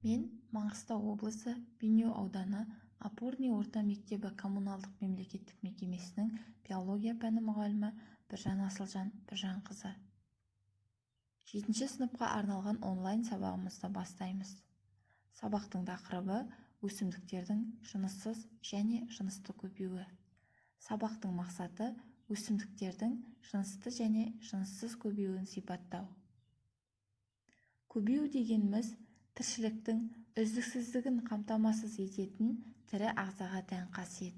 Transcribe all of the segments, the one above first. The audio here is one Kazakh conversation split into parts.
Мен Маңғыстау облысы Бейнеу ауданы Апурни орта мектебі коммуналдық мемлекеттік мекемесінің биология пәні мұғалімі Біржан Асылжан Біржанқызы. 7-ші сыныпқа арналған онлайн сабағымызды бастаймыз. Сабақтың тақырыбы өсімдіктердің жыныссыз және жынысты көбеюі. Сабақтың мақсаты өсімдіктердің жынысты және жыныссыз көбеюін сипаттау. Көбею дегеніміз тіршіліктің үздіксіздігін қамтамасыз ететін тірі ағзаға тән қасиет.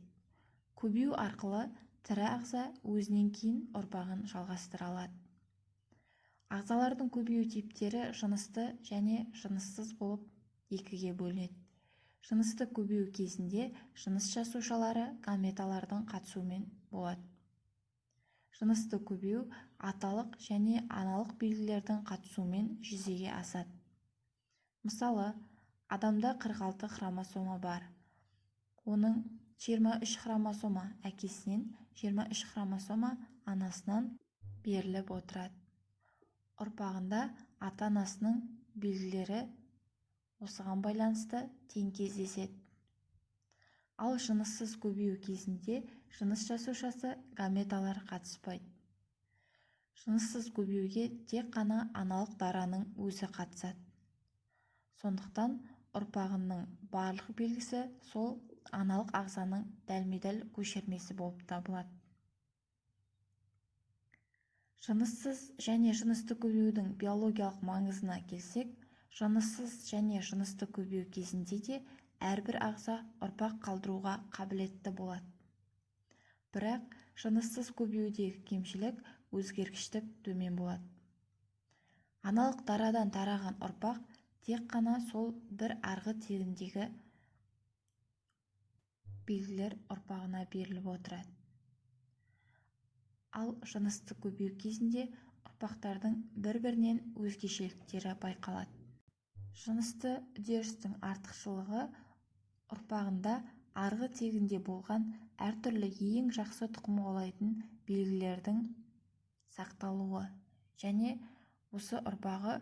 Көбею арқылы тірі ағза өзінен кейін ұрпағын жалғастыра алады. Ағзалардың көбею типтері жынысты және жыныссыз болып екіге бөлінеді. Жынысты көбею кезінде жыныс жасушалары гаметалардың қатысуымен болады. Жынысты көбею аталық және аналық белгілердің қатысуымен жүзеге асады. Мысалы, адамда 46 хромосома бар. Оның 23 хромосома әкесінен, 23 хромосома анасынан беріліп отырады. Ұрпағында ата-анасының белгілері осыған байланысты тең кездеседі. Ал жыныссыз көбею кезінде жыныс жасушасы гаметалар қатыспайды. Жыныссыз көбеюге тек қана аналық дараның өзі қатысады. Сондықтан ұрпағының барлық белгісі сол аналық ағзаның дәлме-дәл көшірмесі болып табылады. Жыныссыз және жынысты көбеюдің биологиялық маңызына келсек, жыныссыз және жынысты көбею кезінде де әрбір ағза ұрпақ қалдыруға қабілетті болады. Бірақ жыныссыз көбеюдегі кемшілік өзгергіштік төмен болады. Аналық дарадан тараған ұрпақ тек қана сол бір арғы тегіндегі белгілер ұрпағына беріліп отырады. Ал жынысты көбею кезінде ұрпақтардың бір-бірінен өзгешеліктері байқалады. Жынысты үдерістің артықшылығы ұрпағында арғы тегінде болған әртүрлі ең жақсы тұқым қуалайтын белгілердің сақталуы және осы ұрпағы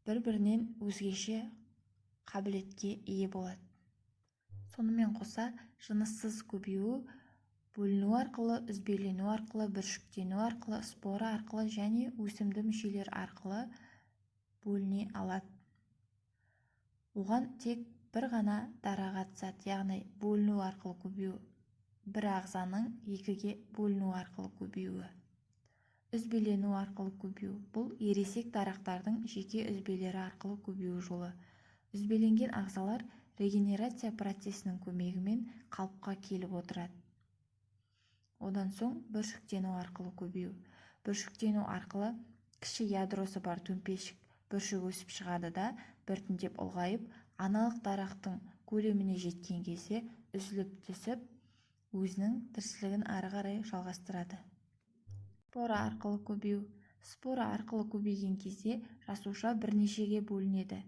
бір-бірінен өзгеше қабілетке ие болады. Сонымен қоса, жыныссыз көбею бөліну арқылы, үзбелену арқылы, бүршіктену арқылы, спора арқылы және өсімді мүшелер арқылы бөліне алады. Оған тек бір ғана дара қатысады, яғни бөліну арқылы көбею, бір ағзаның екіге бөліну арқылы көбеюі. Үзбелену арқылы көбею – бұл ересек дарақтардың жеке үзбелері арқылы көбею жолы. Үзбеленген ағзалар регенерация процесінің көмегімен қалыпқа келіп отырады. Одан соң бүршіктену арқылы көбею. Бүршіктену арқылы кіші ядросы бар төмпешік бүршік өсіп шығады да біртіндеп ұлғайып, аналық дарақтың көлеміне жеткен кезде үзіліп түсіп, өзінің тіршілігін ары қарай жалғастырады. Спора арқылы көбею. Спора арқылы көбейген кезде жасуша бірнешеге бөлінеді.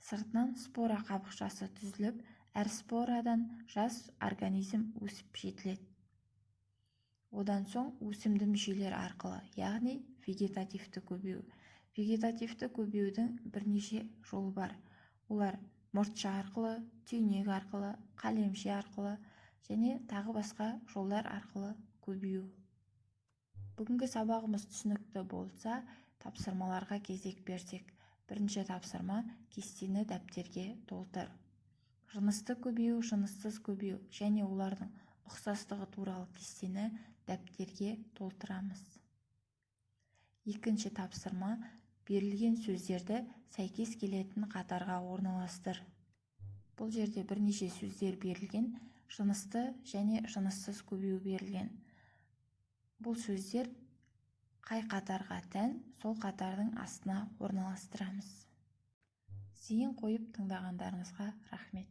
Сыртынан спора қабықшасы түзіліп, әр спорадан жас организм өсіп жетіледі. Одан соң өсімді мүшелер арқылы, яғни вегетативті көбею. Вегетативті көбеюдің бірнеше жолы бар. Олар мұртша арқылы, түйнек арқылы, қалемше арқылы және тағы басқа жолдар арқылы көбею. Бүгінгі сабағымыз түсінікті болса, тапсырмаларға кезек берсек. Бірінші тапсырма: кестені дәптерге толтыр. Жынысты көбею, жыныссыз көбею және олардың ұқсастығы туралы кестені дәптерге толтырамыз. Екінші тапсырма: берілген сөздерді сәйкес келетін қатарға орналастыр. Бұл жерде бірнеше сөздер берілген, жынысты және жыныссыз көбею берілген. Бұл сөздер қай қатарға тән, сол қатардың астына орналастырамыз. Зейін қойып тыңдағандарыңызға рахмет.